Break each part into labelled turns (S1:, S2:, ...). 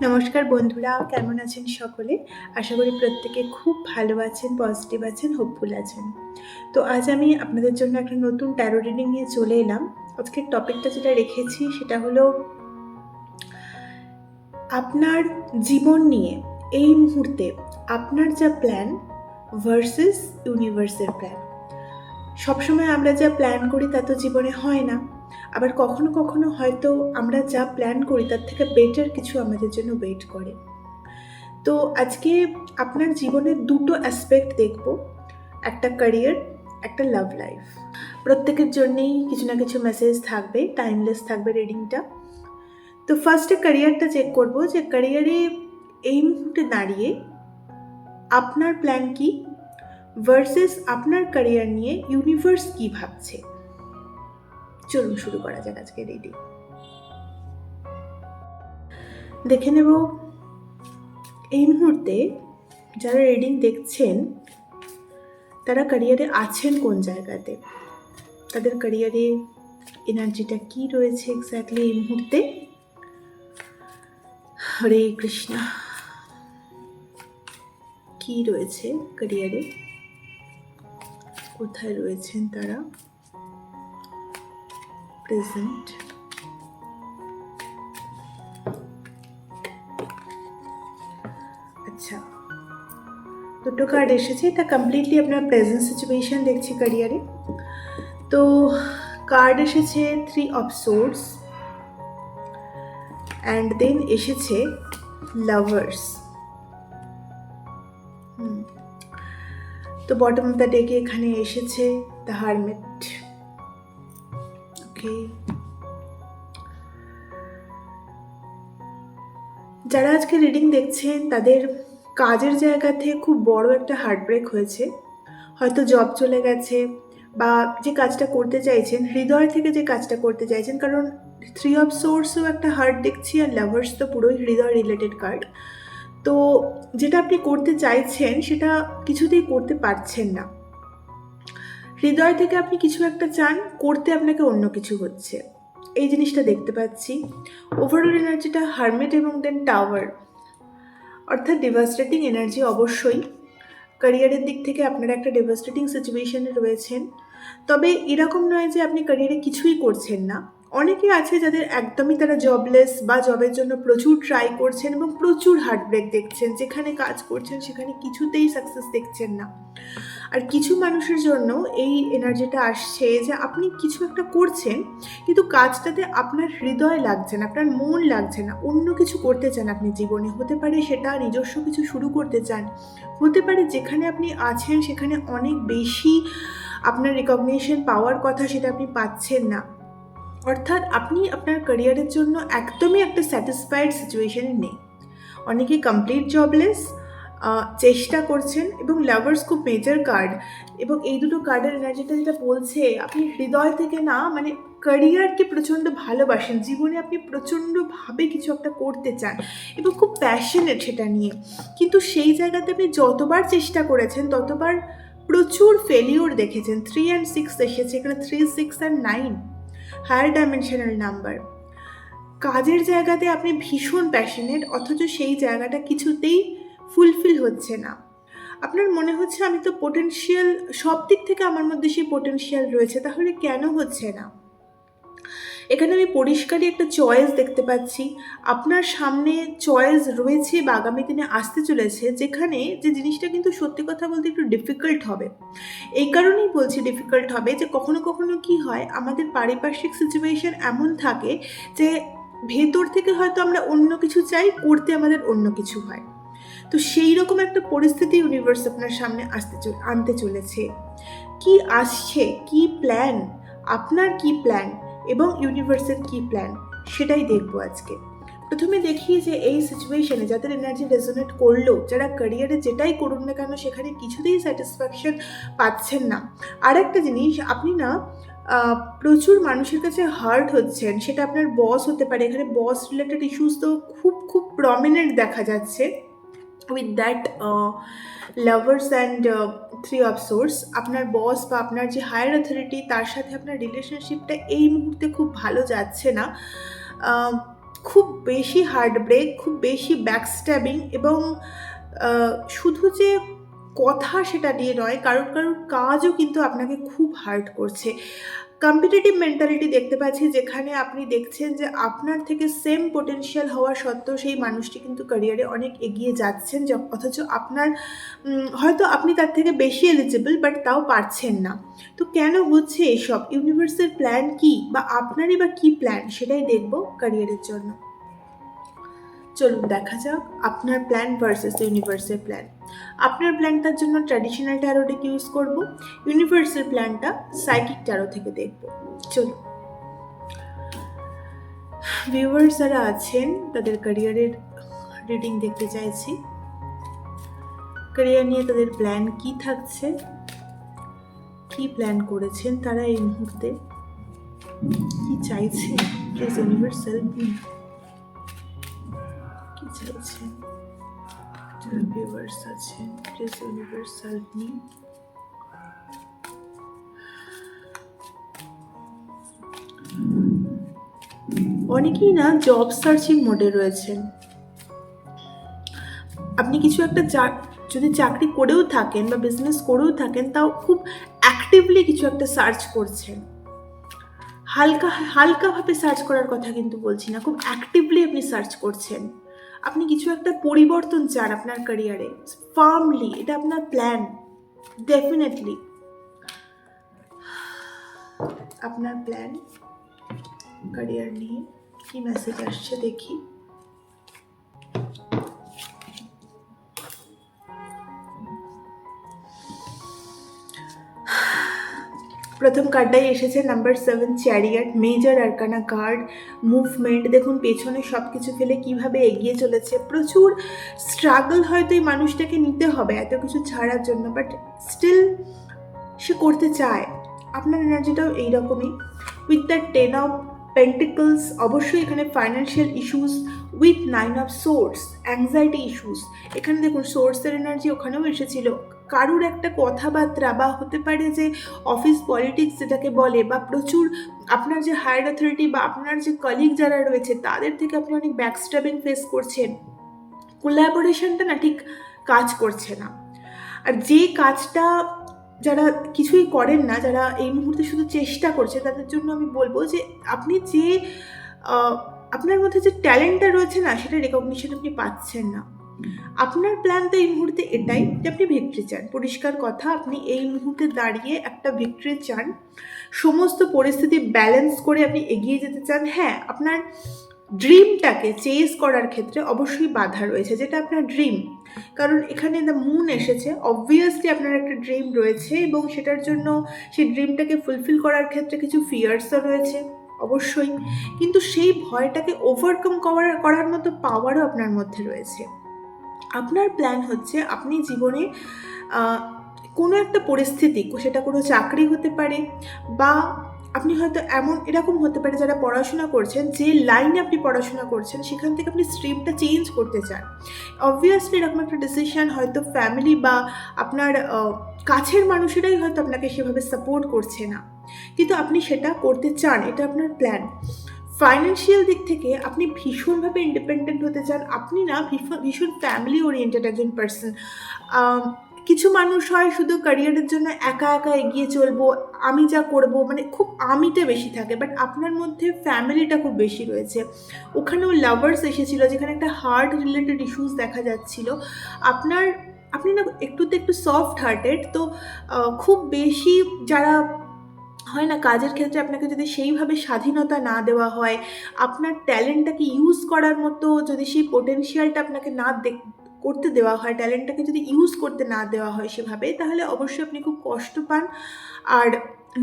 S1: নমস্কার বন্ধুরা, কেমন আছেন সকলে? আশা করি প্রত্যেকে খুব ভালো আছেন, পজিটিভ আছেন, হোপফুল আছেন। তো আজ আমি আপনাদের জন্য একটা নতুন ট্যারো রিডিং নিয়ে চলে এলাম। আজকের টপিকটা যেটা রেখেছি সেটা হলো আপনার জীবন নিয়ে এই মুহূর্তে আপনার যা প্ল্যান ভার্সেস ইউনিভার্সের প্ল্যান। সবসময় আমরা যা প্ল্যান করি তা তো জীবনে হয় না, আবার কখনো কখনো হয়তো আমরা যা প্ল্যান করি তার থেকে বেটার কিছু আমাদের জন্য ওয়েট করে। তো আজকে আপনার জীবনের দুটো অ্যাসপেক্ট দেখব, একটা ক্যারিয়ার, একটা লাভ লাইফ। প্রত্যেকের জন্যেই কিছু না কিছু মেসেজ থাকবে, টাইমলেস থাকবে রিডিংটা। তো ফার্স্টে ক্যারিয়ারটা চেক করব যে ক্যারিয়ারে এই মুহূর্তে দাঁড়িয়ে আপনার প্ল্যান কি ভার্সেস আপনার ক্যারিয়ার নিয়ে ইউনিভার্স কি ভাবছে। চলুন শুরু করা যাক আজকে রিডিং। দেখে নেব এই মুহূর্তে যারা রিডিং দেখছেন তারা ক্যারিয়ারে আছেন কোন জায়গাতে, তাদের ক্যারিয়ারে এনার্জিটা কি রয়েছে এক্স্যাক্টলি এই মুহূর্তে। হরে কৃষ্ণ। কি রয়েছে ক্যারিয়ারে, কোথায় রয়েছেন তারা প্রেজেন্ট। আচ্ছা, দুটো কার্ড এসেছে, এটা কমপ্লিটলি আপনার প্রেজেন্ট সিচুয়েশন দেখছি ক্যারিয়ারে। তো কার্ড এসেছে 3 অফ সোর্ডস অ্যান্ড দেন এসেছে লাভার্স। তো বটম অফ দ্য ডেকে এখানে এসেছে দ্য হারমিট। ওকে, যারা আজকে রিডিং দেখছেন তাদের কাজের জায়গা থেকে খুব বড় একটা হার্টব্রেক হয়েছে, হয়তো জব চলে গেছে বা যে কাজটা করতে চাইছেন হৃদয় থেকে যে কাজটা করতে চাইছেন, কারণ 3 অফ সোর্সও একটা হার্ট দেখছি আর লাভার্স তো পুরোই হৃদয় রিলেটেড কার্ড। তো যেটা আপনি করতে চাইছেন সেটা কিছুতেই করতে পারছেন না, হৃদয় থেকে আপনি কিছু একটা চান, করতে আপনাকে অন্য কিছু হচ্ছে, এই জিনিসটা দেখতে পাচ্ছি। ওভারঅল এনার্জিটা হারমিট এবং দেন টাওয়ার, অর্থাৎ ডিভাস্টেটিং এনার্জি। অবশ্যই ক্যারিয়ারের দিক থেকে আপনারা একটা ডিভাস্টেটিং সিচুয়েশনে রয়েছেন, তবে এরকম নয় যে আপনি ক্যারিয়ারে কিছুই করছেন না। অনেকে আছে যাদের একদমই তারা জবলেস বা জবের জন্য প্রচুর ট্রাই করছেন এবং প্রচুর হার্টব্রেক দেখছেন, যেখানে কাজ করছেন সেখানে কিছুতেই সাকসেস দেখছেন না। আর কিছু মানুষের জন্য এই এনার্জিটা আসছে যে আপনি কিছু একটা করছেন কিন্তু কাজটাতে আপনার হৃদয় লাগছে না, আপনার মন লাগছে না, অন্য কিছু করতে চান আপনি জীবনে। হতে পারে সেটা নিজস্ব কিছু শুরু করতে চান, হতে পারে যেখানে আপনি আছেন সেখানে অনেক বেশি আপনার রিকগনিশন পাওয়ার কথা, সেটা আপনি পাচ্ছেন না। অর্থাৎ আপনি আপনার ক্যারিয়ারের জন্য একদমই একটা স্যাটিসফাইড সিচুয়েশনে নেই। অনেকে কমপ্লিট জবলেস, চেষ্টা করছেন, এবং লাভার্স খুব মেজর কার্ড। এবং এই দুটো কার্ডের এনার্জিটা যেটা বলছে আপনি হৃদয় থেকে না, মানে ক্যারিয়ারকে প্রচণ্ড ভালোবাসেন, জীবনে আপনি প্রচণ্ডভাবে কিছু একটা করতে চান এবং খুব প্যাশনেট সেটা নিয়ে, কিন্তু সেই জায়গাতে আপনি যতবার চেষ্টা করেছেন ততবার প্রচুর ফেলিওর দেখেছেন। 3 and 6 এসেছে এখানে, 3, 6 and 9 হায়ার ডাইমেনশনাল নাম্বার। কাজের জায়গাতে আপনি ভীষণ প্যাশনেট, অথচ সেই জায়গাটা কিছুতেই ফুলফিল হচ্ছে না। আপনার মনে হচ্ছে আমি তো পোটেনশিয়াল, সব দিক থেকে আমার মধ্যে সেই পোটেনশিয়াল রয়েছে, তাহলে কেন হচ্ছে না। এখানে আমি পরিষ্কারই একটা চয়েস দেখতে পাচ্ছি, আপনার সামনে চয়েস রয়েছে বা আগামী দিনে আসতে চলেছে, যেখানে যে জিনিসটা কিন্তু সত্যি কথা বলতে একটু ডিফিকাল্ট হবে। এই কারণেই বলছি ডিফিকাল্ট হবে যে কখনো কখনো কি হয়, আমাদের পারিপার্শ্বিক সিচুয়েশন এমন থাকে যে ভেতর থেকে হয়তো আমরা অন্য কিছু চাই, করতে আমাদের অন্য কিছু হয়। তো সেই রকম একটা পরিস্থিতি ইউনিভার্স আপনার সামনে আনতে চলেছে। কি আসছে, কি প্ল্যান, আপনার কি প্ল্যান এবং ইউনিভার্সের কি প্ল্যান, সেটাই দেখবো আজকে। প্রথমে দেখি যে এই সিচুয়েশনে যাদের এনার্জি রেজোনেট করলো, যারা ক্যারিয়ারে যেটাই করুন না কেন সেখানে কিছুতেই স্যাটিসফ্যাকশন পাচ্ছেন না। আর একটা জিনিস, আপনি না প্রচুর মানুষের কাছে হার্ট হচ্ছেন, সেটা আপনার বস হতে পারে, এখানে বস রিলেটেড ইস্যুস তো খুব খুব প্রমিনেন্ট দেখা যাচ্ছে with that lovers and 3 of swords. আপনার বস বা আপনার যে হায়ার অথরিটি তার সাথে আপনার রিলেশনশিপটা এই মুহূর্তে খুব ভালো যাচ্ছে না। খুব বেশি হার্ট ব্রেক, খুব বেশি ব্যাকস্ট্যাবিং, এবং শুধু যে কথা সেটা দিয়ে নয়, কারোর কাজও কিন্তু আপনাকে খুব হার্ট করছে। কম্পিটিটিভ মেন্টালিটি দেখতে পাচ্ছি, যেখানে আপনি দেখছেন যে আপনার থেকে সেম পোটেনশিয়াল হওয়া সত্ত্বেও সেই মানুষটি কিন্তু ক্যারিয়ারে অনেক এগিয়ে যাচ্ছেন, অথচ আপনার হয়তো আপনি তার থেকে বেশি এলিজিবল, বাট তাও পারছেন না। তো কেন হচ্ছে এসব? ইউনিভার্সের প্ল্যান কি, বা আপনারই বা কী প্ল্যান, সেটাই দেখব ক্যারিয়ারের জন্য। চলুন দেখা যাক আপনার প্ল্যান ভার্সেস ইউনিভার্সের প্ল্যান। আপনার প্ল্যানটার জন্য ট্র্যাডিশনাল ট্যারো ডেক ইউজ করব, ইউনিভার্সের প্ল্যানটা সাইকিক ট্যারো থেকে দেখব। চলুন, ভিউয়ার্স যারা আছেন তাদের ক্যারিয়ারের রিডিং দেখতে চাইছি। ক্যারিয়ার নিয়ে তাদের প্ল্যান কি থাকছে, কি প্ল্যান করেছেন তারা এই মুহূর্তে, কি চাইছেন। Please universe help me. কি চাইছেন যারা ভিউয়ার্স আছেন, প্লিজ ইউনিভার্স হেল্প মি। অনেকেই না জব সার্চিং মোডে রয়েছেন। আপনি কিছু একটা যদি চাকরি করেও থাকেন বা বিজনেস করেও থাকেন, তাও খুব অ্যাক্টিভলি কিছু একটা সার্চ করছেন। হালকাভাবে সার্চ করার কথা কিন্তু বলছি না, খুব অ্যাক্টিভলি আপনি সার্চ করছেন। আপনি কিছু একটা পরিবর্তন চান আপনার ক্যারিয়ারে, ফার্মলি, এটা আপনার প্ল্যান। ডেফিনেটলি আপনার প্ল্যান ক্যারিয়ার নিয়ে কি মেসেজ আসছে দেখি। প্রথম কার্ডটাই এসেছে number 7, chariot, major arcana card, movement. দেখুন পেছনে সব কিছু ফেলে কিভাবে এগিয়ে চলেছে। প্রচুর স্ট্রাগল হয়তো এই মানুষটাকে নিতে হবে এত কিছু ছাড়ার জন্য, বাট স্টিল সে করতে চায়। আপনার এনার্জিটাও এইরকমই, উইথ দ্য 10 অফ পেন্টিকলস। অবশ্যই এখানে financial issues, with 9 of swords, anxiety issues. এখানে দেখুন সোর্সের এনার্জি ওখানেও এসেছিল। কারুর একটা কথাবার্তা, বা হতে পারে যে অফিস পলিটিক্স যেটাকে বলে, বা প্রচুর আপনার যে হায়ার অথরিটি বা আপনার যে কলিগ যারা রয়েছে তাদের থেকে আপনি অনেক ব্যাকস্ট্যাবিং ফেস করছেন। কোলাবোরেশনটা না ঠিক কাজ করছে না। আর যে কাজটা যারা কিছুই করেন না, যারা এই মুহূর্তে শুধু চেষ্টা করছে, তাদের জন্য আমি বলবো যে আপনি যে আপনার মধ্যে যে ট্যালেন্টটা রয়েছে না, সেটা রেকগনিশন আপনি পাচ্ছেন না। আপনার প্ল্যান তো এই মুহূর্তে এটাই যে আপনি ভিক্টরি চান। পরিষ্কার কথা, আপনি এই মুহূর্তে দাঁড়িয়ে একটা ভিক্টরি চান। সমস্ত পরিস্থিতি ব্যালেন্স করে আপনি এগিয়ে যেতে চান। হ্যাঁ, আপনার ড্রিমটাকে চেজ করার ক্ষেত্রে অবশ্যই বাধা রয়েছে, যেটা আপনার ড্রিম। কারণ এখানে দ্য মুন এসেছে, অবভিয়াসলি আপনার একটা ড্রিম রয়েছে, এবং সেটার জন্য সেই ড্রিমটাকে ফুলফিল করার ক্ষেত্রে কিছু ফিয়ার্সও রয়েছে অবশ্যই, কিন্তু সেই ভয়টাকে ওভারকাম করার মতো পাওয়ারও আপনার মধ্যে রয়েছে। আপনার প্ল্যান হচ্ছে আপনি জীবনে কোনো একটা পরিস্থিতি, সেটা কোনো চাকরি হতে পারে, বা আপনি হয়তো এরকম হতে পারে যারা পড়াশোনা করছেন, যে লাইনে আপনি পড়াশোনা করছেন সেখান থেকে আপনি স্ট্রিমটা চেঞ্জ করতে চান। অবভিয়াসলি এরকম একটা ডিসিশন হয়তো ফ্যামিলি বা আপনার কাছের মানুষেরাই হয়তো আপনাকে সেভাবে সাপোর্ট করছে না, কিন্তু আপনি সেটা করতে চান, এটা আপনার প্ল্যান। ফাইন্যান্সিয়াল দিক থেকে আপনি ভীষণভাবে ইন্ডিপেন্ডেন্ট হতে চান। আপনি না ভীষণ ফ্যামিলি ওরিয়েন্টেড একজন পার্সন। কিছু মানুষ হয় শুধু ক্যারিয়ারের জন্য একা একা এগিয়ে চলবো, আমি যা করব, মানে খুব আমিতে বেশি থাকে, বাট আপনার মধ্যে ফ্যামিলিটা খুব বেশি রয়েছে। ওখানেও লাভার্স এসেছিল, যেখানে একটা হার্ট রিলেটেড ইস্যুস দেখা যাচ্ছিল। আপনি না একটু সফট হার্টেড, তো খুব বেশি যারা হয় না কাজের ক্ষেত্রে আপনাকে যদি সেইভাবে স্বাধীনতা না দেওয়া হয়, আপনার ট্যালেন্টটাকে ইউজ করার মতো যদি সেই পোটেনশিয়ালটা আপনাকে না করতে দেওয়া হয়, ট্যালেন্টটাকে যদি ইউজ করতে না দেওয়া হয় সেভাবে, তাহলে অবশ্যই আপনি খুব কষ্ট পান, আর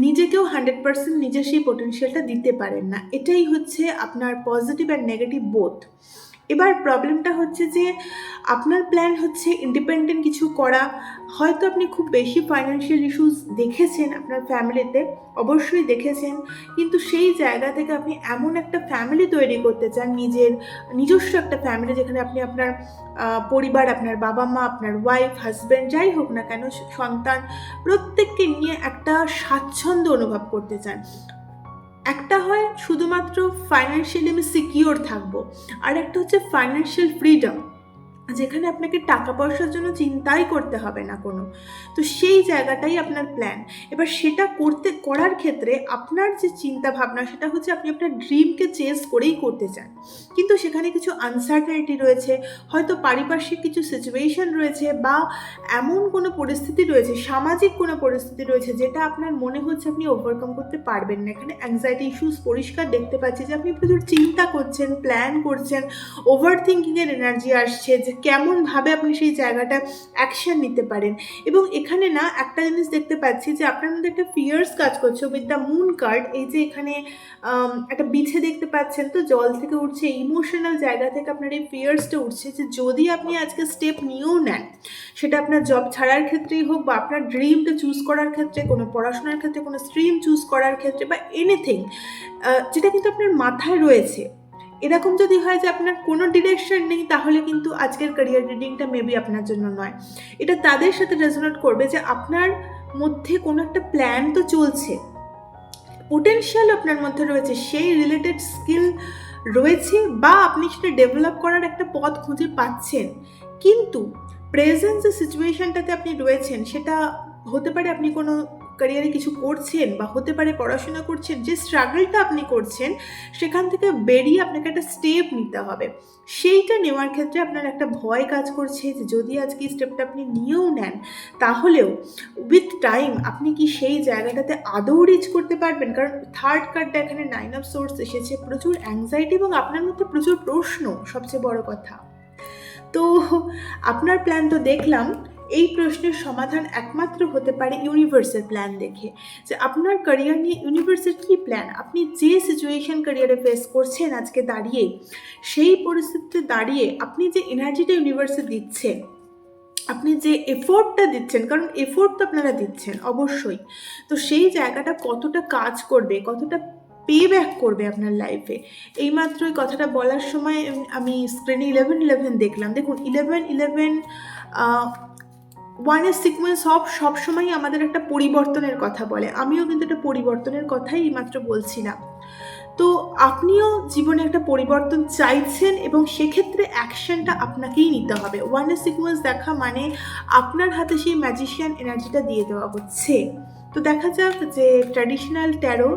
S1: নিজেকেও 100% নিজের সেই পোটেনশিয়ালটা দিতে পারেন না। এটাই হচ্ছে আপনার পজিটিভ অ্যান্ড নেগেটিভ বোথ। এবার প্রবলেমটা হচ্ছে যে আপনার প্ল্যান হচ্ছে ইন্ডিপেন্ডেন্ট কিছু করা। হয়তো আপনি খুব বেশি ফাইন্যান্সিয়াল ইস্যুস দেখেছেন আপনার ফ্যামিলিতে, অবশ্যই দেখেছেন, কিন্তু সেই জায়গা থেকে আপনি এমন একটা ফ্যামিলি তৈরি করতে চান, নিজস্ব একটা ফ্যামিলি, যেখানে আপনি আপনার পরিবার, আপনার বাবা মা, আপনার ওয়াইফ, হাজব্যান্ড, যাই হোক না কেন, সন্তান, প্রত্যেককে নিয়ে একটা স্বাচ্ছন্দ্য অনুভব করতে চান। একটা হয় শুধুমাত্র ফাইন্যান্সিয়ালি আমি সিকিওর থাকবো, আর একটা হচ্ছে ফাইন্যান্সিয়াল ফ্রিডম, যেখানে আপনাকে টাকা পয়সার জন্য চিন্তাই করতে হবে না কোনো। তো সেই জায়গাটাই আপনার প্ল্যান। এবার সেটা করার ক্ষেত্রে আপনার যে চিন্তা ভাবনা সেটা হচ্ছে আপনি আপনার ড্রিমকে চেস করেই করতে চান, কিন্তু সেখানে কিছু আনসার্টেনিটি রয়েছে, হয়তো পারিপার্শ্বিক কিছু সিচুয়েশন রয়েছে, বা এমন কোনো পরিস্থিতি রয়েছে, সামাজিক কোনো পরিস্থিতি রয়েছে যেটা আপনার মনে হচ্ছে আপনি ওভারকাম করতে পারবেন না। এখানে অ্যাংজাইটি ইস্যুস পরিষ্কার দেখতে পাচ্ছি যে আপনি প্রচুর চিন্তা করছেন, প্ল্যান করছেন, ওভার থিঙ্কিংয়ের এনার্জি আসছে যে কেমনভাবে আপনি সেই জায়গাটা অ্যাকশন নিতে পারেন। এবং এখানে না একটা জিনিস দেখতে পাচ্ছি যে আপনার মধ্যে একটা ফিয়ার্স কাজ করছে উইথ দ্য মুন কার্ড। এই যে এখানে একটা বিছে দেখতে পাচ্ছেন তো জল থেকে উঠছে, ইমোশনাল জায়গা থেকে আপনার এই ফিয়ার্সটা উঠছে যে যদি আপনি আজকে স্টেপ নিয়েও নেন, সেটা আপনার জব ছাড়ার ক্ষেত্রেই হোক, বা আপনার ড্রিমটা চুজ করার ক্ষেত্রে, কোনো পড়াশোনার ক্ষেত্রে, কোনো স্ট্রিম চুজ করার ক্ষেত্রে, বা এনিথিং যেটা কিন্তু আপনার মাথায় রয়েছে, এরকম যদি হয় যে আপনার কোনো ডিরেকশন নেই, তাহলে কিন্তু আজকের ক্যারিয়ার রিডিংটা মেবি আপনার জন্য নয়। এটা তাদের সাথে রেজোনেট করবে যে আপনার মধ্যে কোনো একটা প্ল্যান তো চলছে, পোটেনশিয়াল আপনার মধ্যে রয়েছে, সেই রিলেটেড স্কিল রয়েছে, বা আপনি সেটা ডেভেলপ করার একটা পথ খুঁজে পাচ্ছেন। কিন্তু প্রেজেন্ট যে সিচুয়েশনটাতে আপনি রয়েছেন সেটা হতে পারে আপনি কোনো ক্যারিয়ারে কিছু করছেন, বা হতে পারে পড়াশোনা করছেন, যে স্ট্রাগলটা আপনি করছেন সেখান থেকে বেরিয়ে আপনাকে একটা স্টেপ নিতে হবে। সেইটা নেওয়ার ক্ষেত্রে আপনার একটা ভয় কাজ করছে যে যদি আজকে স্টেপটা আপনি নিয়েও নেন, তাহলেও উইথ টাইম আপনি কি সেই জায়গাটাতে আদৌ রিচ করতে পারবেন? কারণ থার্ড কার্ডটা এখানে 9 অফ সোর্স এসেছে, প্রচুর অ্যাংজাইটি এবং আপনার মধ্যে প্রচুর প্রশ্ন, সবচেয়ে বড় কথা। তো আপনার প্ল্যান তো দেখলাম, এই প্রশ্নের সমাধান একমাত্র হতে পারে ইউনিভার্সের প্ল্যান দেখে, যে আপনার ক্যারিয়ার নিয়ে ইউনিভার্সের কী প্ল্যান। আপনি যে সিচুয়েশন ক্যারিয়ারে ফেস করছেন আজকে দাঁড়িয়ে, সেই পরিস্থিতিতে দাঁড়িয়ে আপনি যে এনার্জিটা ইউনিভার্সে দিচ্ছেন, আপনি যে এফোর্টটা দিচ্ছেন, কারণ এফোর্ট তো আপনারা দিচ্ছেন অবশ্যই, তো সেই জায়গাটা কতটা কাজ করবে, কতটা পে ব্যাক করবে আপনার লাইফে। এইমাত্র এই কথাটা বলার সময় আমি স্ক্রিনে 11-11 দেখলাম। দেখুন 11-11 ওয়ানের সিকোয়েন্স সবসময়ই আমাদের একটা পরিবর্তনের কথা বলে। আমিও কিন্তু একটা পরিবর্তনের কথাই এইমাত্র বলছিলাম। তো আপনিও জীবনে একটা পরিবর্তন চাইছেন, এবং সেক্ষেত্রে অ্যাকশনটা আপনাকেই নিতে হবে। ওয়ানের সিকোয়েন্স দেখা মানে আপনার হাতে সেই ম্যাজিশিয়ান এনার্জিটা দিয়ে দেওয়া হচ্ছে। তো দেখা যাক যে ট্র্যাডিশনাল ট্যারো,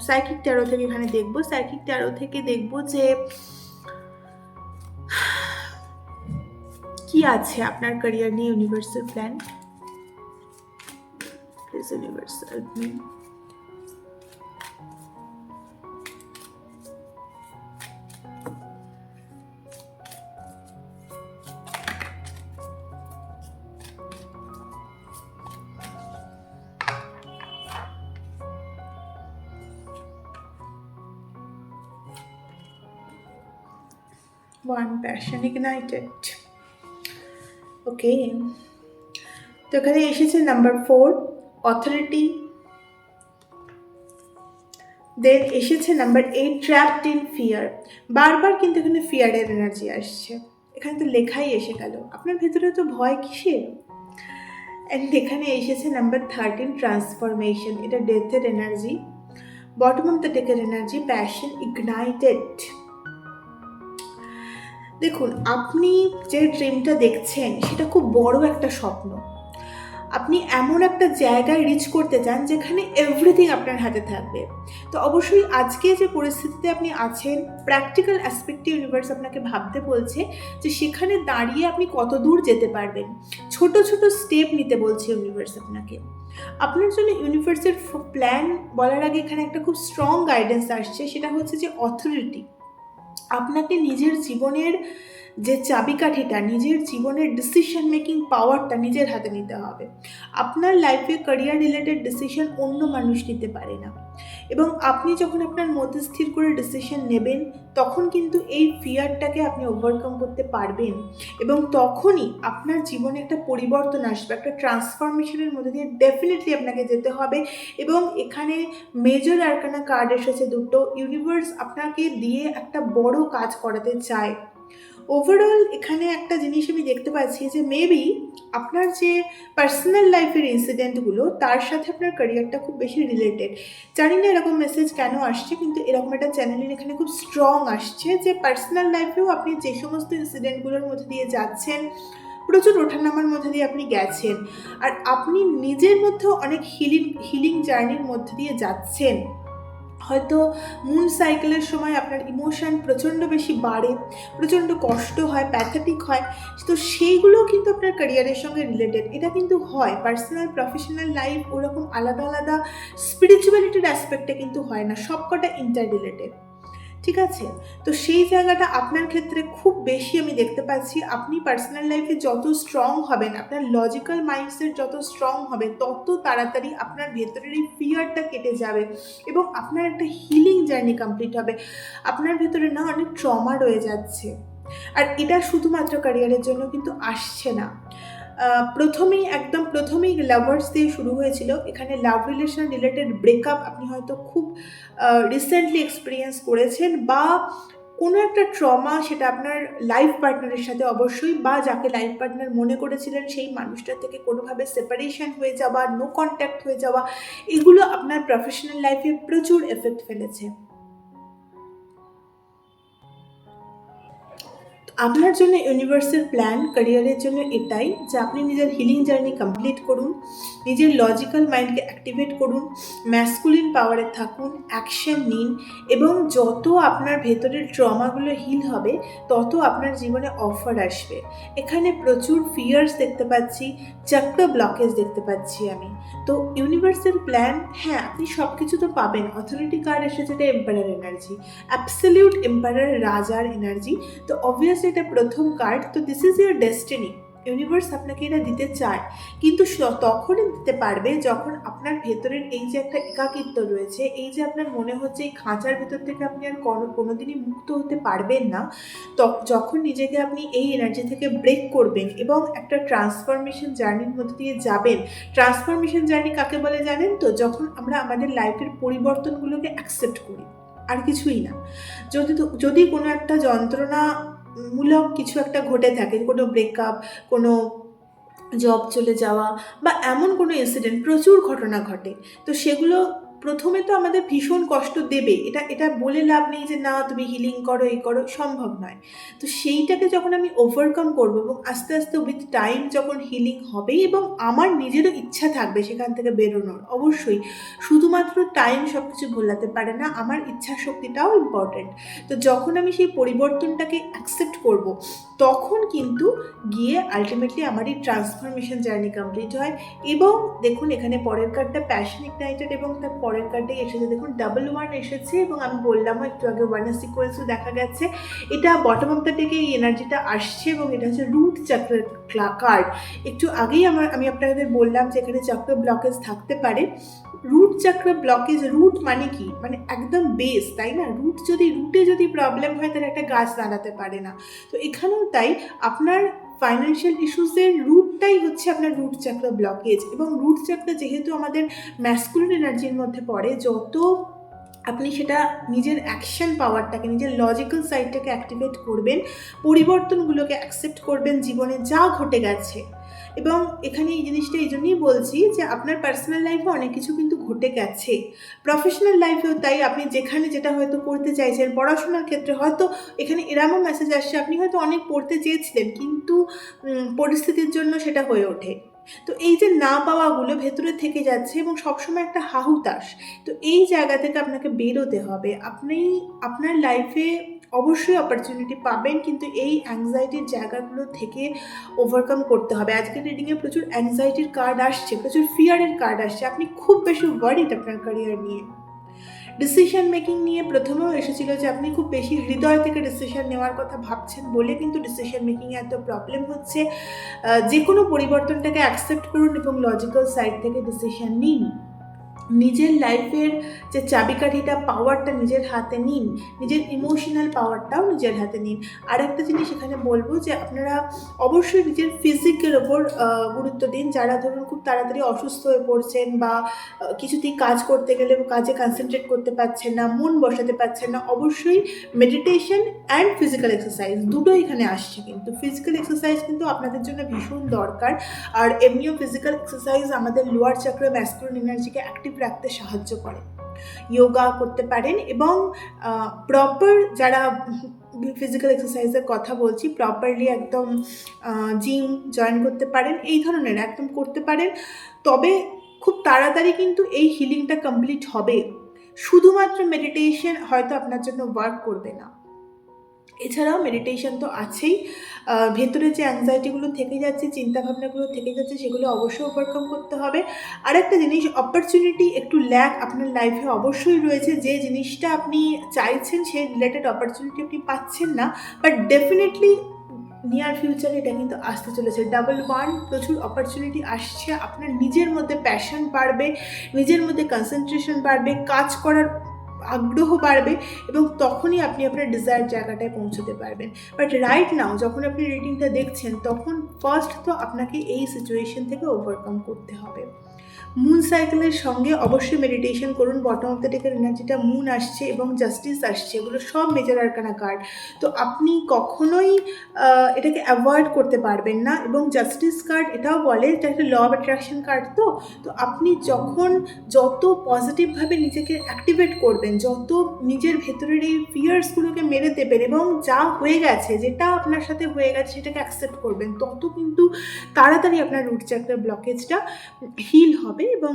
S1: সাইকিক ট্যারো থেকে এখানে দেখবো, সাইকিক ট্যারো থেকে দেখবো যে কি আছে আপনার ক্যারিয়ার নিয়ে universal plan. Please universal one passion ignited. ওকে, তো এখানে এসেছে নাম্বার 4 অথরিটি, দেন এসেছে নাম্বার 8 ট্র্যাপড ইন ফিয়ার। বারবার কিন্তু এখানে ফিয়ারের এনার্জি আসছে, এখানে তো লেখাই এসে গেল আপনার ভেতরে তো ভয় কিসের। অ্যান্ড এখানে এসেছে নাম্বার 13 ট্রান্সফরমেশন, এটা ডেথের এনার্জি। বটম অফ দ্য ডেকের এনার্জি প্যাশন ইগনাইটেড। দেখুন আপনি যে ড্রিমটা দেখছেন সেটা খুব বড় একটা স্বপ্ন। আপনি এমন একটা জায়গায় রিচ করতে চান যেখানে এভরিথিং আপনার হাতে থাকবে। তো অবশ্যই আজকে যে পরিস্থিতিতে আপনি আছেন, প্র্যাকটিক্যাল অ্যাসপেক্টে ইউনিভার্স আপনাকে ভাবতে বলছে যে সেখানে দাঁড়িয়ে আপনি কত দূর যেতে পারবেন। ছোট ছোট স্টেপ নিতে বলছে ইউনিভার্স আপনাকে। আপনার জন্য ইউনিভার্সের প্ল্যান বলার আগে এখানে একটা খুব স্ট্রং গাইডেন্স আসছে, সেটা হচ্ছে যে অথরিটি। আপনাকে নিজের জীবনের যে চাবিকাঠিটা, নিজের জীবনের ডিসিশন মেকিং পাওয়ারটা নিজের হাতে নিতে হবে। আপনার লাইফে ক্যারিয়ার রিলেটেড ডিসিশন অন্য মানুষ নিতে পারে না, এবং আপনি যখন আপনার মধ্যে স্থির করে ডিসিশন নেবেন, তখন কিন্তু এই ফিয়ারটাকে আপনি ওভারকাম করতে পারবেন, এবং তখনই আপনার জীবনে একটা পরিবর্তন আসবে, একটা ট্রান্সফরমেশনের মধ্যে দিয়ে ডেফিনেটলি আপনাকে যেতে হবে। এবং এখানে মেজর আরকানা কার্ড এসেছে দুটো। ইউনিভার্স আপনাকে দিয়ে একটা বড় কাজ করাতে চায়। ওভারঅল এখানে একটা জিনিস আমি দেখতে পাচ্ছি যে মেবি আপনার যে পার্সোনাল লাইফের ইনসিডেন্টগুলো তার সাথে আপনার ক্যারিয়ারটা খুব বেশি রিলেটেড। জানি না এরকম মেসেজ কেন আসছে, কিন্তু এরকম একটা চ্যানেলের এখানে খুব স্ট্রং আসছে যে পার্সোনাল লাইফেও আপনি যে সমস্ত ইনসিডেন্টগুলোর মধ্যে দিয়ে যাচ্ছেন, প্রচুর ওঠানামার মধ্যে দিয়ে আপনি গেছেন, আর আপনি নিজের মধ্যেও অনেক হিলিং জার্নির মধ্যে দিয়ে যাচ্ছেন। হয়তো মুন সাইকেলের সময় আপনার ইমোশন প্রচণ্ড বেশি বাড়ে, প্রচণ্ড কষ্ট হয়, প্যাথেটিক হয়, তো সেইগুলোও কিন্তু আপনার ক্যারিয়ারের সঙ্গে রিলেটেড। এটা কিন্তু হয়, পার্সোনাল প্রফেশনাল লাইফ ওরকম আলাদা আলাদা স্পিরিচুয়ালিটির অ্যাসপেক্টে কিন্তু হয় না, সবকটা ইন্টার রিলেটেড। ঠিক আছে? তো সেই জায়গাটা আপনার ক্ষেত্রে খুব বেশি আমি দেখতে পাচ্ছি। আপনি পার্সোনাল লাইফে যত স্ট্রং হবেন, আপনার লজিক্যাল মাইন্ডসেট যত স্ট্রং হবে, তত তাড়াতাড়ি আপনার ভেতরের এই ফিয়ারটা কেটে যাবে এবং আপনার একটা হিলিং জার্নি কমপ্লিট হবে। আপনার ভেতরে না অনেক ট্রমা রয়ে যাচ্ছে, আর এটা শুধুমাত্র ক্যারিয়ারের জন্য কিন্তু আসছে না। প্রথমেই লাভার্স দিয়ে শুরু হয়েছিল। এখানে লাভ রিলেশন রিলেটেড ব্রেকআপ আপনি হয়তো খুব রিসেন্টলি এক্সপিরিয়েন্স করেছেন, বা কোনো একটা ট্রমা, সেটা আপনার লাইফ পার্টনারের সাথে অবশ্যই, বা যাকে লাইফ পার্টনার মনে করেছিলেন সেই মানুষটার থেকে কোনোভাবে সেপারেশন হয়ে যাওয়া, নো কন্ট্যাক্ট হয়ে যাওয়া, এগুলো আপনার প্রফেশনাল লাইফে প্রচুর এফেক্ট ফেলেছে। আপনার জন্য ইউনিভার্সের প্ল্যান ক্যারিয়ারের জন্য এটাই যে আপনি নিজের হিলিং জার্নি কমপ্লিট করুন, নিজের লজিক্যাল মাইন্ডকে অ্যাক্টিভেট করুন, ম্যাসকুলিন পাওয়ারে থাকুন, অ্যাকশন নিন, এবং যত আপনার ভেতরের ট্রমাগুলো হিল হবে তত আপনার জীবনে অফার আসবে। এখানে প্রচুর ফিয়ার্স দেখতে পাচ্ছি, চক্র ব্লকেজ দেখতে পাচ্ছি আমি। তো ইউনিভার্সের প্ল্যান, হ্যাঁ আপনি সব কিছু তো পাবেন। অথরিটি কার্ড এসেছে, এটা এম্পায়ার এনার্জি, অ্যাবসলিউট এম্পায়ার, রাজার এনার্জি। তো অবভিয়াসলি এটা প্রথম কার্ড, তো this is your destiny. Universe আপনাকে এটা দিতে চায়, কিন্তু তখনই দিতে পারবে যখন আপনার ভেতরের এই যে একটা একাকিত্ব রয়েছে, এই যে আপনার মনে হচ্ছে এই খাঁচার ভেতর থেকে আপনি আর কোনোদিনই মুক্ত হতে পারবেন না, যখন নিজেকে আপনি এই এনার্জি থেকে ব্রেক করবেন এবং একটা ট্রান্সফরমেশন জার্নির মধ্যে দিয়ে যাবেন। ট্রান্সফরমেশন জার্নি কাকে বলে জানেন তো? যখন আমরা আমাদের লাইফের পরিবর্তনগুলোকে অ্যাকসেপ্ট করি, আর কিছুই না। যদি কোনো একটা যন্ত্রণামূলক কিছু একটা ঘটে থাকে, কোনো ব্রেকআপ, কোনো জব চলে যাওয়া, বা এমন কোনো ইনসিডেন্ট, প্রচুর ঘটনা ঘটে, তো সেগুলো প্রথমে তো আমাদের ভীষণ কষ্ট দেবে। এটা বলে লাভ নেই যে না তুমি হিলিং করো, এই করো, সম্ভব নয়। তো সেইটাকে যখন আমি ওভারকাম করবো এবং আস্তে আস্তে উইথ টাইম যখন হিলিং হবে, এবং আমার নিজেরও ইচ্ছা থাকবে সেখান থেকে বেরোনোর, অবশ্যই শুধুমাত্র টাইম সব কিছু ভোলাতে পারে না, আমার ইচ্ছা শক্তিটাও ইম্পর্টেন্ট। তো যখন আমি সেই পরিবর্তনটাকে অ্যাকসেপ্ট করব, তখন কিন্তু গিয়ে আলটিমেটলি আমার এই ট্রান্সফরমেশন জার্নি কমপ্লিট হয়। এবং দেখুন এখানে পরের কার্ডটা প্যাশন ইগনাইটেড, এবং তার পরের কার্ডে এসেছে দেখুন 1 এসেছে, এবং আমি বললামও একটু আগে 1 সিকোয়েন্সও দেখা গেছে। এটা বটম অফ দ্য ডেকে এই এনার্জিটা আসছে, এবং এটা হচ্ছে রুট চক্রের কার্ড। একটু আগেই আমি আপনাদের বললাম যে এখানে চক্র ব্লকেজ থাকতে পারে। রুট চক্র ব্লকেজ, রুট মানে কি, মানে একদম বেস, তাই না? রুটে যদি প্রবলেম হয় তাহলে একটা গাছ দাঁড়াতে পারে না। তো এখানেও তাই, আপনার ফাইন্যান্সিয়াল ইস্যুসের রুটটাই হচ্ছে আপনার রুট চক্র ব্লকেজ। এবং রুট চক্র যেহেতু আমাদের ম্যাসকুলিন এনার্জির মধ্যে পড়ে, যত আপনি সেটা নিজের অ্যাকশন পাওয়ারটাকে, নিজের লজিক্যাল সাইডটাকে অ্যাক্টিভেট করবেন, পরিবর্তনগুলোকে অ্যাকসেপ্ট করবেন জীবনে যা ঘটে গেছে। এবং এখানে এই জিনিসটা এই জন্যই বলছি যে আপনার পার্সোনাল লাইফে অনেক কিছু কিন্তু ঘটে গেছে, প্রফেশনাল লাইফেও তাই। আপনি যেখানে যেটা হয়তো করতে চাইছেন, পড়াশোনার ক্ষেত্রে হয়তো এখানে এরকম মেসেজ আসছে, আপনি হয়তো অনেক পড়তে চেয়েছিলেন কিন্তু পরিস্থিতির জন্য সেটা হয়ে ওঠে। তো এই যে না পাওয়াগুলো ভেতরে থেকে যাচ্ছে এবং সবসময় একটা হাহুতাশ, তো এই জায়গা থেকে আপনাকে বেরোতে হবে। আপনি আপনার লাইফে অবশ্যই অপরচুনিটি পাবেন, কিন্তু এই অ্যাংজাইটির জায়গাগুলো থেকে ওভারকাম করতে হবে। আজকের রিডিংয়ে প্রচুর অ্যাংজাইটির কার্ড আসছে, প্রচুর ফিয়ারের কার্ড আসছে, আপনি খুব বেশি ওয়ারিড আপনার ক্যারিয়ার নিয়ে। ডিসিশন মেকিং নিয়ে প্রথমেও এসেছিল যে আপনি খুব বেশি হৃদয় থেকে ডিসিশন নেওয়ার কথা ভাবছেন বলে কিন্তু ডিসিশন মেকিংয়ে এত প্রবলেম হচ্ছে। যে কোনো পরিবর্তনটাকে অ্যাকসেপ্ট করুন এবং লজিক্যাল সাইড থেকে ডিসিশন নিন। নিজের লাইফের যে চাবিকাঠিটা, পাওয়ারটা নিজের হাতে নিন, নিজের ইমোশনাল পাওয়ারটাও নিজের হাতে নিন। আর একটা জিনিস এখানে বলবো যে আপনারা অবশ্যই নিজের ফিজিকের ওপর গুরুত্ব দিন। যারা ধরুন খুব তাড়াতাড়ি অসুস্থ হয়ে পড়ছেন বা কিছুতেই কাজ করতে গেলে কাজে কনসেন্ট্রেট করতে পারছেন না, মন বসাতে পারছেন না, অবশ্যই মেডিটেশন অ্যান্ড ফিজিক্যাল এক্সারসাইজ দুটোই এখানে আসছে। কিন্তু ফিজিক্যাল এক্সারসাইজ কিন্তু আপনাদের জন্য ভীষণ দরকার। আর এমনিও ফিজিক্যাল এক্সারসাইজ আমাদের লোয়ার চাকরা ম্যাসকুলিন এনার্জিকে অ্যাক্টিভ রাখতে সাহায্য করে। যোগা করতে পারেন এবং প্রপার যারা ফিজিক্যাল এক্সারসাইজের কথা বলছি, প্রপারলি একদম জিম জয়েন করতে পারেন, এই ধরনের একদম করতে পারেন। তবে খুব তাড়াতাড়ি কিন্তু এই হিলিংটা কমপ্লিট হবে। শুধুমাত্র মেডিটেশন হয়তো আপনার জন্য ওয়ার্ক করবে না। এছাড়াও মেডিটেশন তো আছেই, ভেতরে যে অ্যাংজাইটিগুলো থেকে যাচ্ছে, চিন্তাভাবনাগুলো থেকে যাচ্ছে, সেগুলো অবশ্যই ওভারকাম করতে হবে। আরেকটা জিনিস, অপরচুনিটি একটু ল্যাক আপনার লাইফে অবশ্যই রয়েছে। যে জিনিসটা আপনি চাইছেন সেই রিলেটেড অপরচুনিটি আপনি পাচ্ছেন না, বাট ডেফিনেটলি নিয়ার ফিউচারে এটা কিন্তু আসতে চলেছে। ডাবল ওয়ান, প্রচুর অপরচুনিটি আসছে। আপনার নিজের মধ্যে প্যাশন বাড়বে, নিজের মধ্যে কনসেন্ট্রেশন বাড়বে, কাজ করার আগ্রহ বাড়বে এবং তখনই আপনি আপনার ডিজায়ার জায়গাটায় পৌঁছতে পারবেন। বাট রাইট নাও যখন আপনি রিডিংটা দেখছেন, তখন ফার্স্ট তো আপনাকে এই সিচুয়েশন থেকে ওভারকাম করতে হবে। মুন সাইকেলের সঙ্গে অবশ্যই মেডিটেশন করুন। বটম অফ দ্য ডেকের এনার্জিটা মুন আসছে এবং জাস্টিস আসছে, এগুলো সব মেজর আরকানা কার্ড। তো আপনি কখনোই এটাকে অ্যাভয়েড করতে পারবেন না। এবং জাস্টিস কার্ড এটাও বলে, এটা একটা ল অফ অ্যাট্রাকশন কার্ড। তো আপনি যখন যত পজিটিভভাবে নিজেকে অ্যাক্টিভেট করবেন, যত নিজের ভেতরের এই ফিয়ার্সগুলোকে মেরে দেবেন এবং যা হয়ে গেছে, যেটা আপনার সাথে হয়ে গেছে সেটাকে অ্যাকসেপ্ট করবেন, তত কিন্তু তাড়াতাড়ি আপনার রুট চাকরার ব্লকেজটা হিল হবে এবং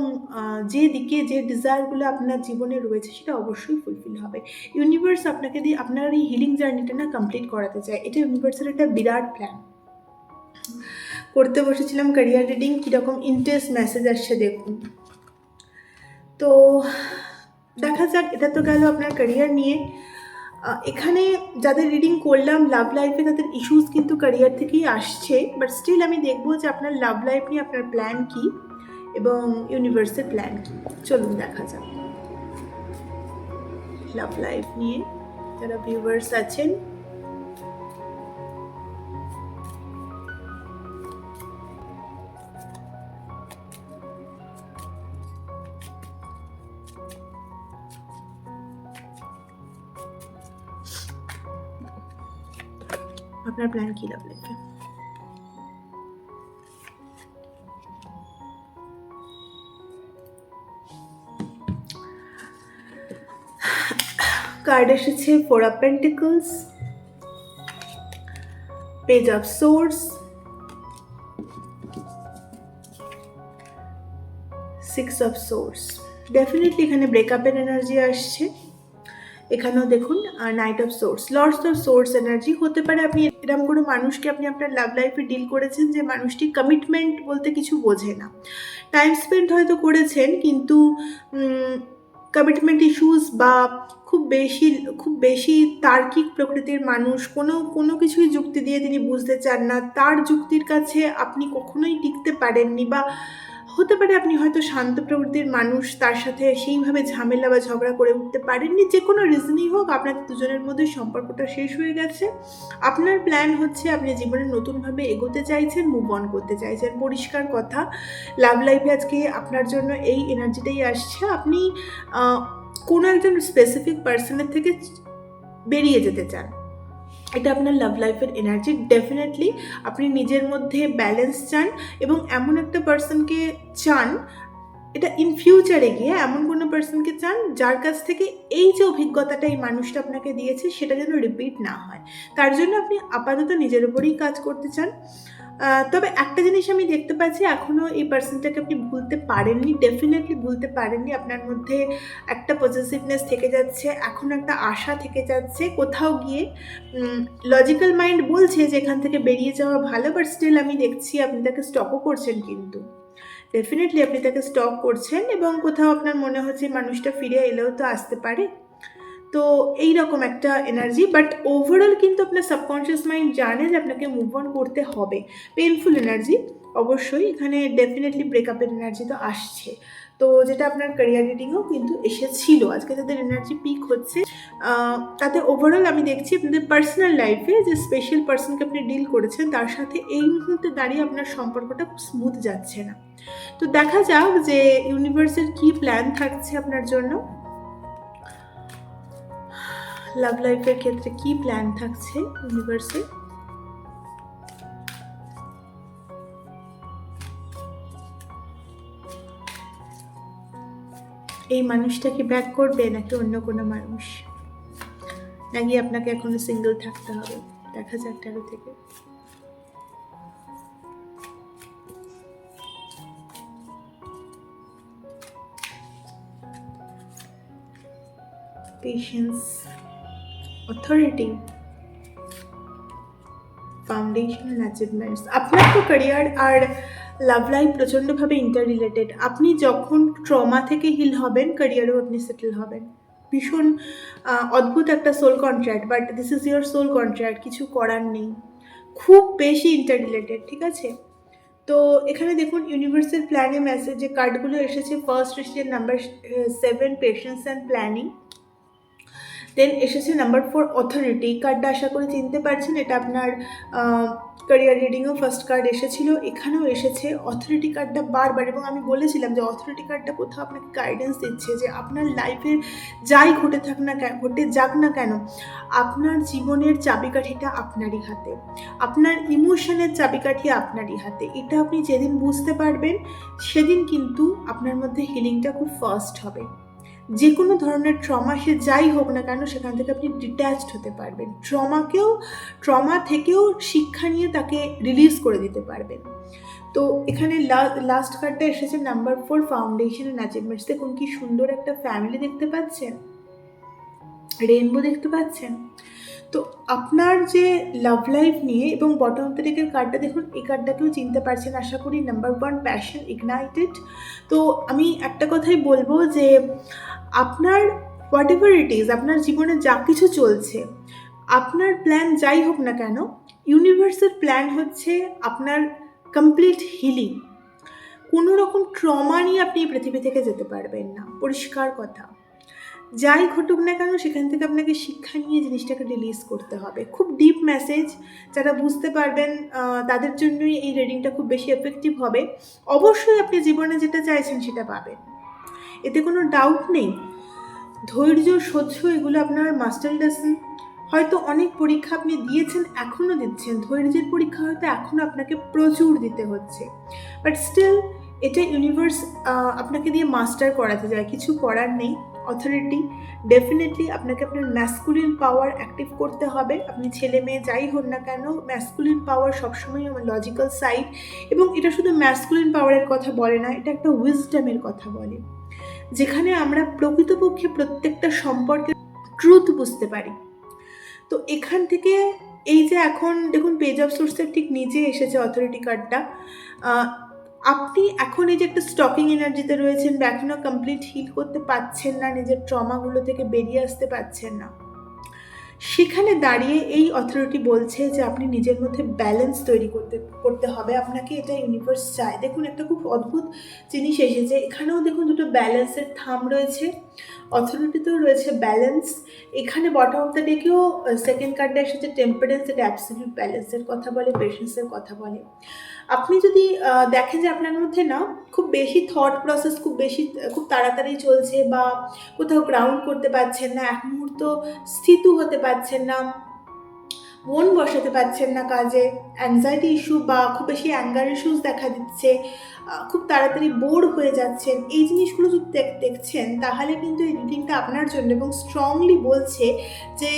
S1: যে দিকে যে ডিজায়ারগুলো আপনার জীবনে রয়েছে সেটা অবশ্যই ফুলফিল হবে। ইউনিভার্স আপনাকে দিয়ে আপনার এই হিলিং জার্নিটা না কমপ্লিট করাতে চায়। এটা ইউনিভার্সের একটা বিরাট প্ল্যান। করতে বসেছিলাম ক্যারিয়ার রিডিং, কীরকম ইন্টেন্স মেসেজ আসছে দেখুন। তো দেখা যাক, এটা তো গেল আপনার ক্যারিয়ার নিয়ে। এখানে যাদের রিডিং করলাম লাভ লাইফে, তাদের ইস্যুস কিন্তু ক্যারিয়ার থেকেই আসছে, বাট স্টিল আমি দেখবো যে আপনার লাভ লাইফ নিয়ে আপনার প্ল্যান কী এবং ইউনিভার্সের প্ল্যান কী। চলুন দেখা যাক লাভ লাইফ নিয়ে যারা ভিউয়ার্স আছেন। আপনার প্ল্যান কী লাভ লাইফে? কার্ড এসেছে 4 of pentacles, page of swords, 6 of swords. Definitely এখানে ব্রেকআপের এনার্জি আসছে। এখানেও দেখুন knight of swords, lords of swords energy. হতে পারে আপনি এরকম কোনো মানুষকে আপনি আপনার লাভ লাইফে ডিল করেছেন যে মানুষটি কমিটমেন্ট বলতে কিছু বোঝে না। টাইম স্পেন্ড হয়তো করেছেন, কিন্তু কমিটমেন্ট ইস্যুস বা খুব বেশি তার্কিক প্রকৃতির মানুষ, কোনো কিছুই যুক্তি দিয়ে তিনি বুঝতে চান না। তার যুক্তির কাছে আপনি কখনোই টিকতে পারেননি, বা হতে পারে আপনি হয়তো শান্ত প্রকৃতির মানুষ, তার সাথে সেইভাবে ঝামেলা বা ঝগড়া করে উঠতে পারেননি। যে কোনো রিজনই হোক, আপনাদের দুজনের মধ্যে সম্পর্কটা শেষ হয়ে গেছে। আপনার প্ল্যান হচ্ছে আপনি জীবনে নতুনভাবে এগোতে চাইছেন, মুভ অন করতে চাইছেন। পরিষ্কার কথা, লাভ লাইফে আজকে আপনার জন্য এই এনার্জিটাই আসছে। আপনি কোনো একজন স্পেসিফিক পার্সনের থেকে বেরিয়ে যেতে চান, এটা আপনার লাভ লাইফের এনার্জি। ডেফিনেটলি আপনি নিজের মধ্যে ব্যালেন্স চান এবং এমন একটা পার্সনকে চান, এটা ইন ফিউচারে গিয়ে এমন কোনো পার্সনকে চান যার কাছ থেকে এই যে অভিজ্ঞতাটা এই মানুষটা আপনাকে দিয়েছে সেটা যেন রিপিট না হয়। তার জন্য আপনি আপাতত নিজের উপরেই কাজ করতে চান। তবে একটা জিনিস আমি দেখতে পাচ্ছি, এখনও এই পার্সনটাকে আপনি ভুলতে পারেননি, ডেফিনেটলি ভুলতে পারেননি। আপনার মধ্যে একটা পজিটিভনেস থেকে যাচ্ছে, এখন একটা আশা থেকে যাচ্ছে। কোথাও গিয়ে লজিক্যাল মাইন্ড বলছে যে এখান থেকে বেরিয়ে যাওয়া ভালো, বাট স্টিল আমি দেখছি আপনি তাকে স্টপও করছেন। কিন্তু ডেফিনেটলি আপনি তাকে স্টপ করছেন এবং কোথাও আপনার মনে হচ্ছে মানুষটা ফিরে এলেও তো আসতে পারে। তো এইরকম একটা এনার্জি, বাট ওভারঅল কিন্তু আপনার সাবকনশিয়াস মাইন্ড জানে যে আপনাকে মুভ অন করতে হবে। পেনফুল এনার্জি অবশ্যই এখানে, ডেফিনেটলি ব্রেকআপের এনার্জি তো আসছে। তো যেটা আপনার ক্যারিয়ার রিডিংও কিন্তু এসেছিল। আজকে যাদের এনার্জি পিক হচ্ছে তাতে ওভারঅল আমি দেখছি আপনাদের পার্সোনাল লাইফে যে স্পেশাল পার্সনকে আপনি ডিল করেছেন তার সাথে এই মুহূর্তে দাঁড়িয়ে আপনার সম্পর্কটা খুব স্মুথ যাচ্ছে না। তো দেখা যাক যে ইউনিভার্সের কি প্ল্যান থাকছে আপনার জন্য, লাভ লাইফের ক্ষেত্রে কি প্ল্যান থাকছে ইউনিভার্সে। এই মানুষটা কি ব্যাক করবে নাকি অন্য কোনো মানুষ, নাকি আপনাকে এখনো সিঙ্গেল থাকতে হবে? দেখা যাক ট্যারো থেকে। Patience, authority, foundation and achievements. আপনার তো ক্যারিয়ার আর লাভ লাইফ প্রচণ্ডভাবে ইন্টার রিলেটেড। আপনি যখন ট্রমা থেকে হিল হবেন ক্যারিয়ারেও আপনি সেটেল হবেন। ভীষণ অদ্ভুত একটা soul contract, but this is your soul contract, কিছু করার নেই, খুব বেশি ইন্টার রিলেটেড, ঠিক আছে? তো এখানে দেখুন ইউনিভার্সাল প্ল্যানে মেসেজ যে কার্ডগুলো এসেছে, ফার্স্ট এসেছে নাম্বার 7 পেশেন্স অ্যান্ড প্ল্যানিং, দেন এসেছে নাম্বার 4 অথরিটি। কার্ডটা আশা করে চিনতে পারছেন, এটা আপনার ক্যারিয়ার রিডিংও ফার্স্ট কার্ড এসেছিল, এখানেও এসেছে অথরিটি কার্ডটা বারবার। এবং আমি বলেছিলাম যে অথরিটি কার্ডটা কোথাও আপনাকে গাইডেন্স দিচ্ছে যে আপনার লাইফের যাই ঘটে যাক না কেন আপনার জীবনের চাবিকাঠিটা আপনারই হাতে, আপনার ইমোশনের চাবিকাঠি আপনারই হাতে। এটা আপনি যেদিন বুঝতে পারবেন সেদিন কিন্তু আপনার মধ্যে হিলিংটা খুব ফাস্ট হবে। যে কোনো ধরনের ট্রমা সে যাই হোক না কেন সেখান থেকে আপনি ডিট্যাচড হতে পারবেন, ট্রমা থেকেও শিক্ষা নিয়ে তাকে রিলিজ করে দিতে পারবেন। তো এখানে লাস্ট কার্ডটা এসেছে নাম্বার 4 ফাউন্ডেশন অ্যান্ড অ্যাচিভমেন্টস। দেখুন কি সুন্দর একটা ফ্যামিলি দেখতে পাচ্ছেন, রেইনবো দেখতে পাচ্ছেন। তো আপনার যে লাভ লাইফ নিয়ে, এবং বটম থেকে কার্ডটা দেখুন, এই কার্ডটাকেও চিনতে পারছেন আশা করি, নাম্বার 1 প্যাশন ইগনাইটেড। তো আমি একটা কথাই বলবো যে আপনার হোয়াট এভার ইট ইজ, আপনার জীবনে যা কিছু চলছে, আপনার প্ল্যান যাই হোক না কেন, ইউনিভার্সের প্ল্যান হচ্ছে আপনার কমপ্লিট হিলিং। কোনো রকম ট্রমা নিয়ে আপনি এই পৃথিবী থেকে যেতে পারবেন না, পরিষ্কার কথা। যাই ঘটুক না কেন সেখান থেকে আপনাকে শিক্ষা নিয়ে জিনিসটাকে রিলিজ করতে হবে। খুব ডিপ মেসেজ, যারা বুঝতে পারবেন তাদের জন্যই এই রিডিংটা খুব বেশি এফেক্টিভ হবে। অবশ্যই আপনি জীবনে যেটা চাইছেন সেটা পাবেন, এতে কোনো ডাউট নেই। ধৈর্য, সহ্য, এগুলো আপনার মাস্টার লেসন। হয়তো অনেক পরীক্ষা আপনি দিয়েছেন, এখনও দিচ্ছেন, ধৈর্যের পরীক্ষা হয়তো এখনও আপনাকে প্রচুর দিতে হচ্ছে, বাট স্টিল এটা ইউনিভার্স আপনাকে দিয়ে মাস্টার করাতে যায়, কিছু করার নেই। অথরিটি, ডেফিনেটলি আপনাকে আপনার ম্যাসকুলিন পাওয়ার অ্যাক্টিভ করতে হবে। আপনি ছেলে মেয়ে যাই হন না কেন, ম্যাসকুলিন পাওয়ার সবসময় আমার লজিক্যাল সাইড, এবং এটা শুধু ম্যাসকুলিন পাওয়ারের কথা বলে না, এটা একটা উইজডমের কথা বলে, যেখানে আমরা প্রকৃতপক্ষে প্রত্যেকটা সম্পর্কের ট্রুথ বুঝতে পারি। তো এখান থেকে এই যে এখন দেখুন পেজ অফ সোর্সের ঠিক নিচে এসেছে অথরিটি কার্ডটা। আপনি এখন এই যে একটা স্টকিং এনার্জিতে রয়েছেন বা এখনও কমপ্লিট হিল করতে পারছেন না, নিজের ট্রমাগুলো থেকে বেরিয়ে আসতে পারছেন না, সেখানে দাঁড়িয়ে এই অথরিটি বলছে যে আপনি নিজের মধ্যে ব্যালেন্স তৈরি করতে হবে আপনাকে, এটা ইউনিভার্স চায়। দেখুন একটা খুব অদ্ভুত জিনিস এসেছে, এখানেও দেখুন দুটো ব্যালেন্সের থাম রয়েছে, অথরিটিতেও রয়েছে ব্যালেন্স। এখানে বটম অফ দ্য ডেকেও সেকেন্ড কার্ডে এসেছে টেম্পারেন্স, এটা অ্যাবসলিউট ব্যালেন্সের কথা বলে, পেশেন্সের কথা বলে। আপনি যদি দেখেন যে আপনার মধ্যে না খুব বেশি থট প্রসেস খুব তাড়াতাড়ি চলছে, বা কোথাও গ্রাউন্ড করতে পারছেন না, এক মুহূর্ত স্থিত হতে পারছেন না, মন বসাতে পারছেন না কাজে, অ্যাংজাইটি ইস্যু বা খুব বেশি অ্যাঙ্গার ইস্যুস দেখা দিচ্ছে, খুব তাড়াতাড়ি বোর হয়ে যাচ্ছেন, এই জিনিসগুলো যদি দেখছেন তাহলে কিন্তু এই রিডিংটা আপনার জন্য। এবং স্ট্রংলি বলছে যে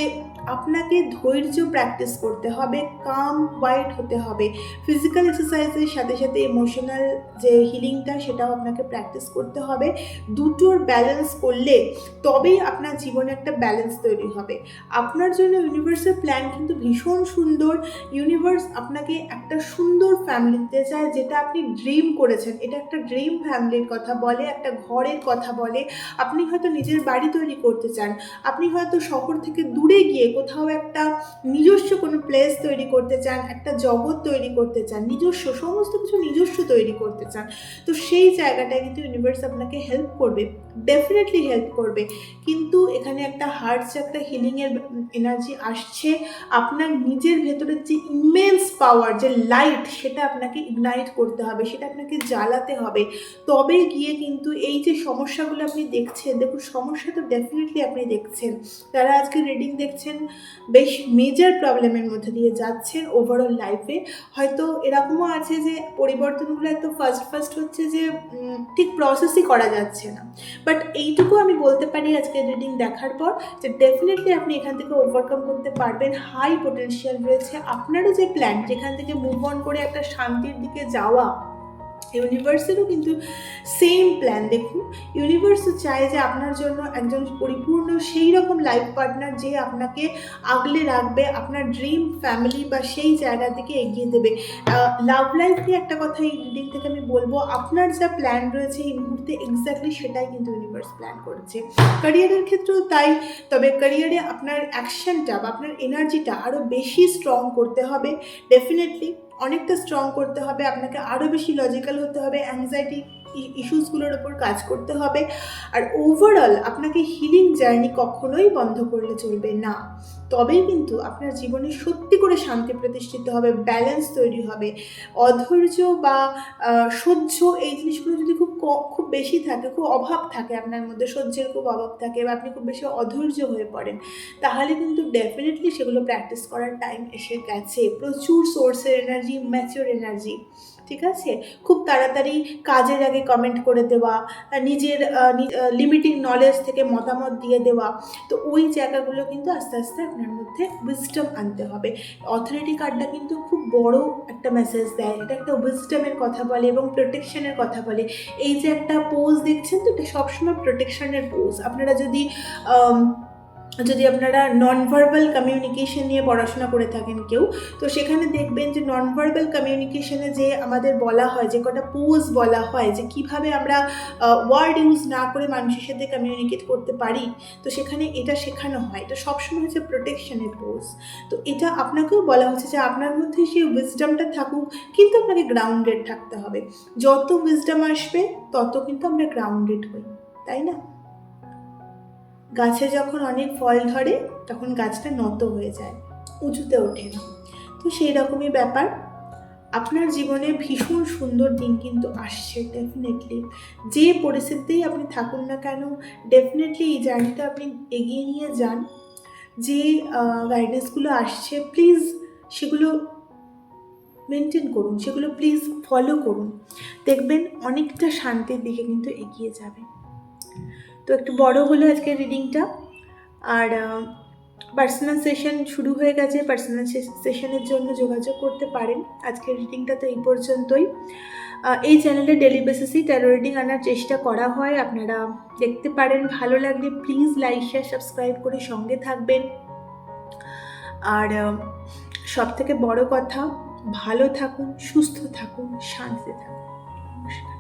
S1: আপনাকে ধৈর্য প্র্যাকটিস করতে হবে, কাম ওয়াইড হতে হবে, ফিজিক্যাল এক্সারসাইজের সাথে সাথে ইমোশনাল যে হিলিংটা সেটাও আপনাকে প্র্যাকটিস করতে হবে। দুটোর ব্যালেন্স করলে তবেই আপনার জীবনে একটা ব্যালেন্স তৈরি হবে। আপনার জন্য ইউনিভার্সের প্ল্যান কিন্তু ভীষণ সুন্দর। ইউনিভার্স আপনাকে একটা সুন্দর ফ্যামিলি দিতে চায়, যেটা আপনি ড্রিম করে করেছেন, এটা একটা ড্রিম ফ্যামিলির কথা বলে, একটা ঘরের কথা বলে। আপনি হয়তো নিজের বাড়ি তৈরি করতে চান, আপনি হয়তো শহর থেকে দূরে গিয়ে কোথাও একটা নিজস্ব কোনো প্লেস তৈরি করতে চান, একটা জগৎ তৈরি করতে চান, নিজস্ব সমস্ত কিছু নিজস্ব তৈরি করতে চান। তো সেই জায়গাটায় কিন্তু ইউনিভার্স আপনাকে হেল্প করবে, ডেফিনেটলি হেল্প করবে। কিন্তু এখানে একটা হার্ট চাকরা হিলিংয়ের এনার্জি আসছে। আপনার নিজের ভেতরের যে ইমেন্স পাওয়ার, যে লাইট, সেটা আপনাকে ইগনাইট করতে হবে, সেটা আপনাকে জ্বালাতে হবে। তবে গিয়ে কিন্তু এই যে সমস্যাগুলো আপনি দেখছেন, দেখুন সমস্যা তো ডেফিনেটলি আপনি দেখছেন। যারা আজকে রিডিং দেখছেন বেশ মেজর প্রবলেমের মধ্যে দিয়ে যাচ্ছেন ওভারঅল লাইফে। হয়তো এরকমও আছে যে পরিবর্তনগুলো এত ফাস্ট হচ্ছে যে ঠিক প্রসেসই করা যাচ্ছে না। বাট এইটুকু আমি বলতে পারি আজকে রিডিং দেখার পর যে ডেফিনেটলি আপনি এখান থেকে ওভারকাম করতে পারবেন। হাই পোটেনশিয়াল রয়েছে। আপনারও যে প্ল্যান, যেখান থেকে মুভ অন করে একটা শান্তির দিকে যাওয়া, ইউনিভার্সেরও কিন্তু সেম প্ল্যান। দেখুন ইউনিভার্সও চায় যে আপনার জন্য একজন পরিপূর্ণ সেই রকম লাইফ পার্টনার যে আপনাকে আগলে রাখবে, আপনার ড্রিম ফ্যামিলি বা সেই জায়গা থেকে এগিয়ে দেবে। লাভ লাইফ নিয়ে একটা কথা এই রিডিং থেকে আমি বলবো, আপনার যা প্ল্যান রয়েছে এই মুহূর্তে এক্স্যাক্টলি সেটাই কিন্তু ইউনিভার্স প্ল্যান করেছে। ক্যারিয়ারের ক্ষেত্রেও তাই। তবে ক্যারিয়ারে আপনার অ্যাকশনটা বা আপনার এনার্জিটা আরও বেশি স্ট্রং করতে হবে, ডেফিনেটলি অনেকটা স্ট্রং করতে হবে। আপনাকে আরও বেশি লজিক্যাল হতে হবে, অ্যাংজাইটি ইস্যুসগুলোর ওপর কাজ করতে হবে। আর ওভারঅল আপনাকে হিলিং জার্নি কখনোই বন্ধ করলে চলবে না। তবেই কিন্তু আপনার জীবনে সত্যি করে শান্তি প্রতিষ্ঠিত হবে, ব্যালেন্স তৈরি হবে। অধৈর্য বা সহ্য এই জিনিসগুলো যদি খুব বেশি থাকে, খুব অভাব থাকে আপনার মধ্যে, সহ্যের খুব অভাব থাকে বা আপনি খুব বেশি অধৈর্য হয়ে পড়েন, তাহলে কিন্তু ডেফিনেটলি সেগুলো প্র্যাকটিস করার টাইম এসে গেছে। প্রচুর সোর্সের এনার্জি, ম্যাচিওর এনার্জি, ঠিক আছে? খুব তাড়াতাড়ি কাজের আগে কমেন্ট করে দেওয়া, নিজের লিমিটিং নলেজ থেকে মতামত দিয়ে দেওয়া, তো ওই জায়গাগুলো কিন্তু আস্তে আস্তে আপনার মধ্যে উইজডম আনতে হবে। অথরিটি কার্ডটা কিন্তু খুব বড় একটা মেসেজ দেয়, এটা একটা উইজডমের কথা বলে এবং প্রোটেকশনের কথা বলে। এই যে একটা পোজ দেখছেন তো, এটা সবসময় প্রোটেকশনের পোজ। আপনারা যদি আপনারা নন ভার্বাল কমিউনিকেশন নিয়ে পড়াশোনা করে থাকেন কেউ, তো সেখানে দেখবেন যে নন ভার্বাল কমিউনিকেশনে যে আমাদের বলা হয়, যে কটা পোজ বলা হয়, যে কিভাবে আমরা ওয়ার্ড ইউজ না করে মানুষের সাথে কমিউনিকেট করতে পারি, তো সেখানে এটা শেখানো হয়। এটা সবসময় হচ্ছে প্রোটেকশনের পোজ। তো এটা আপনাকেও বলা হচ্ছে যে আপনার মধ্যে সেই উইজডমটা থাকুক, কিন্তু আপনাকে গ্রাউন্ডেড থাকতে হবে। যত উইজডম আসবে তত কিন্তু আমরা গ্রাউন্ডেড হই, তাই না? গাছে যখন অনেক ফল ধরে তখন গাছটা নত হয়ে যায়, উঁচুতে ওঠে না। তো সেই রকমই ব্যাপার, আপনার জীবনে ভীষণ সুন্দর দিন কিন্তু আসছে ডেফিনেটলি। যে পরিস্থিতিতেই আপনি থাকুন না কেন, ডেফিনেটলি এই জার্নিটা আপনি এগিয়ে নিয়ে যান। যে গাইডেন্সগুলো আসছে প্লিজ সেগুলো মেনটেন করুন, সেগুলো প্লিজ ফলো করুন, দেখবেন অনেকটা শান্তির দিকে কিন্তু এগিয়ে যাবে। তো একটু বড় হলো আজকে রিডিংটা। আর পার্সোনাল সেশন শুরু হয়ে গেছে, পার্সোনাল সেশনের জন্য যোগাযোগ করতে পারেন। আজকের রিডিংটা তো এই পর্যন্তই। এই চ্যানেলে ডেলি বেসিসেই ট্যারো রিডিং আনার চেষ্টা করা হয়, আপনারা দেখতে পারেন। ভালো লাগলে প্লিজ লাইক শেয়ার সাবস্ক্রাইব করে সঙ্গে থাকবেন। আর সব থেকে বড় কথা, ভালো থাকুন, সুস্থ থাকুন, শান্তিতে থাকুন। নমস্কার।